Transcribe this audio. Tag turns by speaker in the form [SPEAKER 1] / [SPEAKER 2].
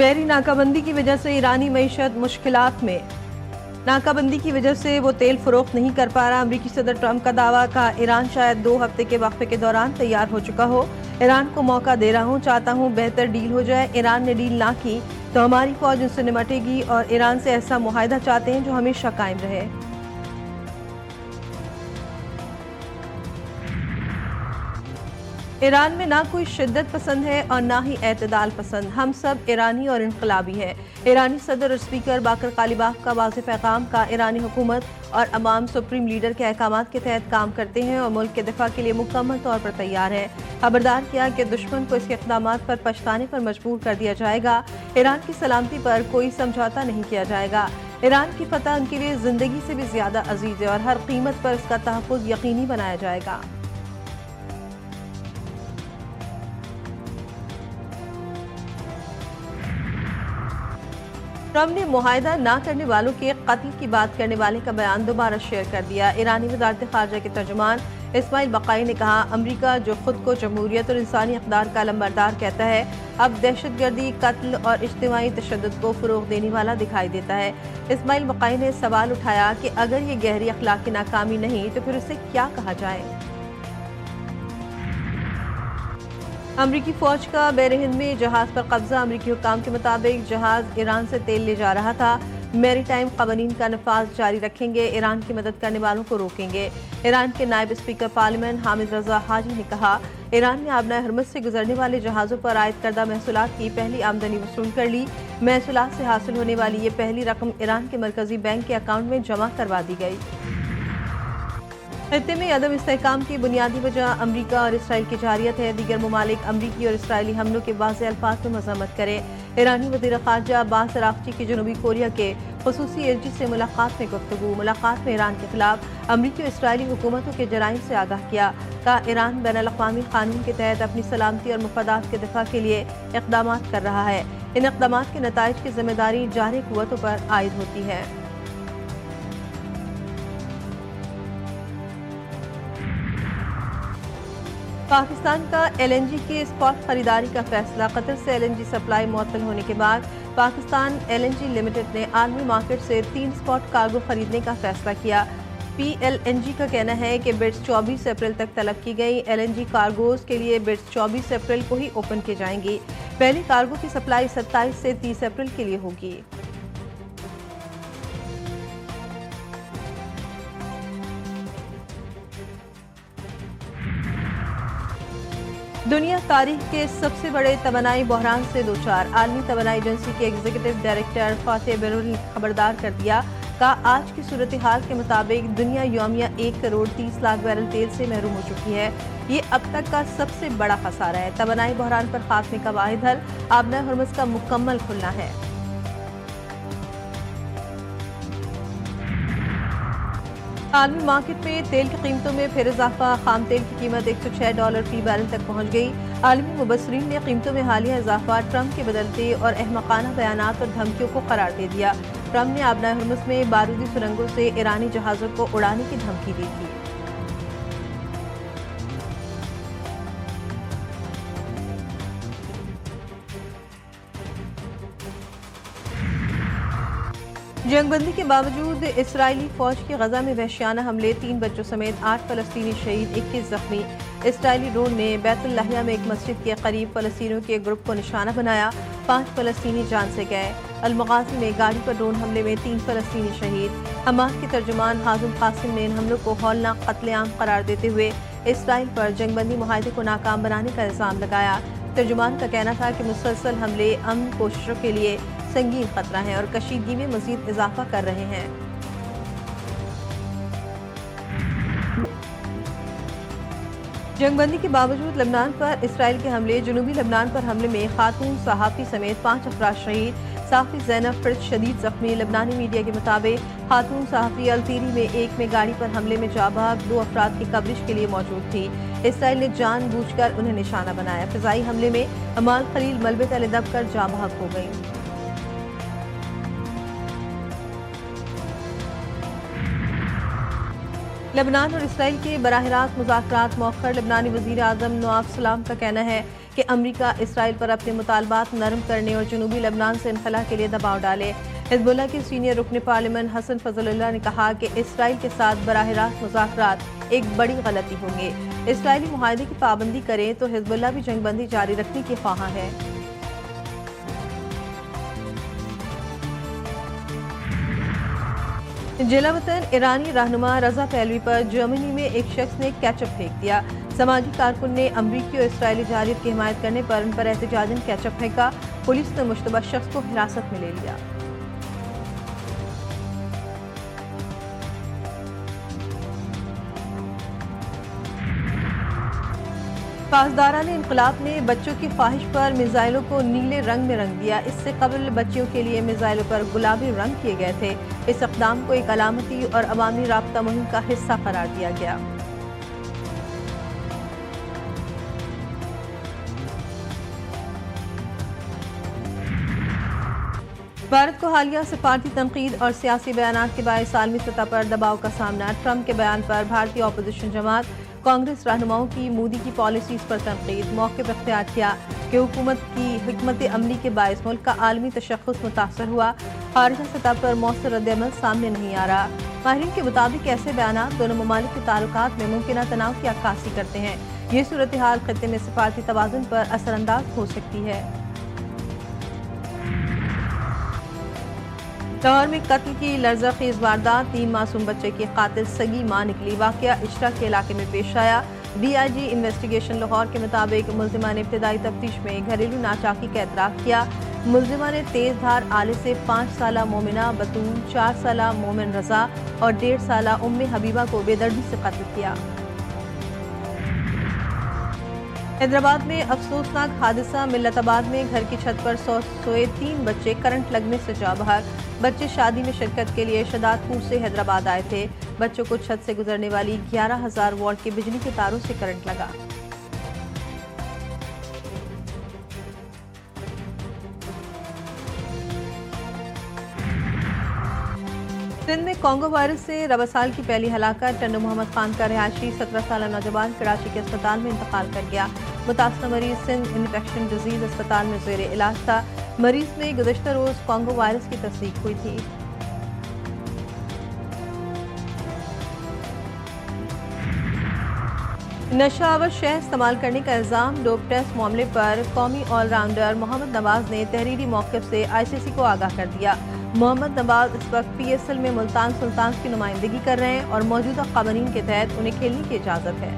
[SPEAKER 1] बहरी नाकाबंदी की वजह से ईरानी मईशत मुश्किलात में। नाकाबंदी की वजह से वो तेल फरोख्त नहीं कर पा रहा। अमरीकी सदर ट्रंप का दावा, कहा ईरान शायद 2 हफ्ते के वक्फे के दौरान तैयार हो चुका हो। ईरान को मौका दे रहा हूँ, चाहता हूँ बेहतर डील हो जाए। ईरान ने डील ना की तो हमारी फौज उनसे निपटेगी और ईरान से ऐसा मुआहदा चाहते हैं जो हमेशा कायम रहे। ईरान में ना कोई शिद्दत पसंद है और ना ही एतदाल पसंद। हम सब ईरानी और इनकलाबी है। ईरानी सदर और स्पीकर बाकर कालिबाफ का वाज़ेह पैगाम, का ईरानी हुकूमत और अवाम सुप्रीम लीडर के अहकामात के तहत काम करते हैं और मुल्क के दिफा के लिए मुकम्मल तौर पर तैयार हैं। खबरदार किया कि दुश्मन को इसके इक़दामात पर पछताने पर मजबूर कर दिया जाएगा। ईरान की सलामती पर कोई समझौता नहीं किया जाएगा। ईरान की फतह उनके लिए ज़िंदगी से भी ज़्यादा अजीज़ है और हर कीमत पर उसका तहफ़्फ़ुज़ यकीनी बनाया जाएगा। ट्रंप ने मुआहदा ना करने वालों के कत्ल की बात करने वाले का बयान दोबारा शेयर कर दिया। ईरानी वज़ारत ख़ारजा के तर्जुमान इस्माइल बक़ाई ने कहा, अमरीका जो खुद को जमहूरियत और इंसानी इक़्तिदार का लंबरदार कहता है, अब दहशतगर्दी, कत्ल और इज्तिमाई तशद्दुद को फ़रोग़ देने वाला दिखाई देता है। इस्माइल बक़ाई ने सवाल उठाया कि अगर ये गहरी अखलाकी नाकामी नहीं तो फिर उसे क्या कहा जाए। अमरीकी फौज का बहर हिंद में जहाज पर कब्जा। अमरीकी हुक्काम के मुताबिक जहाज ईरान से तेल ले जा रहा था। मैरी टाइम क़वानीन का नफाज जारी रखेंगे, ईरान की मदद करने वालों को रोकेंगे। ईरान के नायब स्पीकर पार्लियामेंट हामिद रजा हाजी ने कहा, ईरान ने आबनाए हरमुज़ से गुजरने वाले जहाज़ों पर आयद करदा महसूलात की पहली आमदनी वसूल कर ली। महसूलात से हासिल होने वाली ये पहली रकम ईरान के मरकजी बैंक के अकाउंट में जमा करवा दी गई। खत्ते में अदम इस्तेहकाम की बुनियादी वजह अमरीका और इसराइल की जारियत है। दीगर ममालिक अमरीकी और इसराइली हमलों के वाज़ेह अल्फाज में मज़म्मत करें। ईरानी वज़ीर ख़ारजा अब्बास अराग़ची की जनूबी कोरिया के ख़ुसूसी एजेंट से मुलाकात में गुफ्तगू। मुलाकात में ईरान के खिलाफ अमरीकी और इसराइली हुकूमतों के जराइम से आगाह किया। कहा, ईरान बैनुल-अक़वामी क़ानून के तहत अपनी सलामती और मफादात के दिफा के लिए इक़दामात कर रहा है। इन इक़दामात के नताइज की ज़िम्मेदारी जारी क़ुव्वतों पर आयद होती है। पाकिस्तान का LNG के स्पॉट खरीदारी का फैसला। कतर से LNG सप्लाई मुअत्तल होने के बाद पाकिस्तान LNG लिमिटेड ने आलमी मार्केट से 3 स्पॉट कार्गो खरीदने का फैसला किया। PLNG का कहना है कि बिड्स 24 अप्रैल तक तलब की गई। LNG कार्गोज के लिए बिड्स 24 अप्रैल को ही ओपन की जाएंगी। पहली कार्गो की सप्लाई 27 से 30 अप्रैल के लिए होगी। दुनिया तारीख के सबसे बड़े तवानाई बहरान से दो चार। आलमी तवानाई एजेंसी के एग्जीक्यूटिव डायरेक्टर फातेह बेरुल ने खबरदार कर दिया, का आज की सूरत हाल के मुताबिक दुनिया यौमिया 1 करोड़ 30 लाख बैरल तेल से महरूम हो चुकी है। ये अब तक का सबसे बड़ा खसारा है। तवानाई बहरान पर खात्मे का वाहिद हल आबनाए हरमुज़ का मुकम्मल खुलना है। आलमी मार्केट में तेल की कीमतों में फिर इजाफा। खाम तेल की कीमत $106 फी बैरल तक पहुंच गई। आलमी मुबस्सरीन ने कीमतों में हालिया इजाफा ट्रंप के बदलते और अहमकाना बयानात और धमकियों को करार दे दिया। ट्रंप ने आबनाए हरमुज़ में बारूदी सुरंगों से ईरानी जहाज़ों को उड़ाने की धमकी दी थी। जंगबंदी के बावजूद इसराइली फौज की गजा में वहशियाना हमले, 3 बच्चों समेत 8 फलस्तीनी शहीद, 21 जख्मी। इसराइली ड्रोन ने बैतुल लाहिया में एक मस्जिद के करीब फलस्तीनियों के ग्रुप को निशाना बनाया। 5 फलस्तीनी जान से गए। अल-मगाज़ी में गाड़ी पर ड्रोन हमले में 3 फलस्तीनी शहीद। हमास के तर्जुमान हाज़िम कासिम ने इन हमलों को हौलनाक कत्लेआम करार देते हुए इसराइल पर जंगबंदी मुआहदे को नाकाम बनाने का इल्ज़ाम लगाया। तर्जुमान का कहना था कि मुसलसल हमले अमन कोशिशों के लिए संगीन खतरा है और कशीदगी में मजीद इजाफा कर रहे हैं। जंगबंदी के बावजूद लबनान पर इसराइल के हमले। जनूबी लबनान पर हमले में खातून सहाफ़ी समेत 5 अफराद शहीद। साफ़ी ज़ैनब फिर्द शदीद जख्मी। लबनानी मीडिया के मुताबिक खातून सहाफ़ी अल-तीरी में एक में गाड़ी पर हमले में जाबाग 2 अफराद की कवरेज के लिए मौजूद थी। इसराइल ने जानबूझकर उन्हें निशाना बनाया। फ़िज़ाई हमले में अमाल खलील मलबे तले दबकर जाबाग हो गई। لبنان اور اسرائیل کے براہ راست مذاکرات مؤخر۔ لبنانی وزیر اعظم نواف سلام کا کہنا ہے کہ امریکہ اسرائیل پر اپنے مطالبات نرم کرنے اور جنوبی لبنان سے انخلا کے لیے دباؤ ڈالے۔ حزب اللہ کے سینئر رکن پارلیمنٹ حسن فضل اللہ نے کہا کہ اسرائیل کے ساتھ براہ راست مذاکرات ایک بڑی غلطی ہوں گے۔ اسرائیلی معاہدے کی پابندی کریں تو حزب اللہ بھی جنگ بندی جاری رکھنے کے خواہاں ہے۔ جلا وطن ایرانی رہنما رضا پہلوی پر جرمنی میں ایک شخص نے کیچپ پھینک دیا۔ سماجی کارکن نے امریکی اور اسرائیلی جارحیت کی حمایت کرنے پر ان پر احتجاجاً کیچپ پھینکا۔ پولیس نے مشتبہ شخص کو حراست میں لے لیا۔ پاسداران انقلاب نے بچوں کی خواہش پر میزائلوں کو نیلے رنگ میں رنگ دیا۔ اس سے قبل بچیوں کے لیے میزائلوں پر گلابی رنگ کیے گئے تھے۔ اس اقدام کو ایک علامتی اور عوامی رابطہ مہم کا حصہ قرار دیا گیا۔ بھارت کو حالیہ سفارتی تنقید اور سیاسی بیانات کے باعث عالمی سطح پر دباؤ کا سامنا۔ ٹرمپ کے بیان پر بھارتی اپوزیشن جماعت کانگریس رہنماؤں کی مودی کی پالیسیز پر تنقید۔ موقف اختیار کیا کہ حکومت کی حکمت عملی کے باعث ملک کا عالمی تشخص متاثر ہوا۔ خارجہ سطح پر مؤثر رد عمل سامنے نہیں آ رہا۔ ماہرین کے مطابق ایسے بیانات دونوں ممالک کے تعلقات میں ممکنہ تناؤ کی عکاسی کرتے ہیں۔ یہ صورتحال خطے میں سفارتی توازن پر اثر انداز ہو سکتی ہے۔ لاہور میں قتل کی لرزہ خیز واردات، 3 معصوم بچے کی قاتل سگی ماں نکلی۔ واقعہ اشرا کے علاقے میں پیش آیا۔ D I G investigation Lahore کے مطابق ملزمہ نے ابتدائی تفتیش میں گھریلو ناچاکی کا اعتراف کیا۔ ملزمہ نے تیز دھار آلے سے 5 سالہ مومنہ بتول، 4 سالہ مومن رضا اور 1.5 سالہ ام حبیبہ کو بے دردی سے قتل کیا۔ حیدرآباد میں افسوسناک حادثہ، ملت آباد میں گھر کی چھت پر سوئے 3 بچے کرنٹ لگنے سے جاں بحق۔ بچے شادی میں شرکت کے لیے شداد پور سے حیدرآباد آئے تھے۔ بچوں کو چھت سے گزرنے والی 11,000 وولٹ کے بجلی کے تاروں سے کرنٹ لگا۔ سندھ میں کانگو وائرس سے ربع سال کی پہلی ہلاکت۔ ٹنڈو محمد خان کا رہائشی 17 سالہ نوجوان کراچی کے اسپتال میں انتقال کر گیا۔ متاثرہ مریض سندھ انفیکشن ڈیزیز اسپتال میں زیر علاج تھا۔ مریض میں گزشتہ روز کانگو وائرس کی تصدیق ہوئی تھی۔ نشہ آور شہ استعمال کرنے کا الزام، ڈوپ ٹیسٹ معاملے پر قومی آل راؤنڈر محمد نواز نے تحریری موقف سے آئی سی سی کو آگاہ کر دیا۔ محمد نواز اس وقت پی ایس ایل میں ملتان سلطانز کی نمائندگی کر رہے ہیں اور موجودہ قوانین کے تحت انہیں کھیلنے کی اجازت ہے۔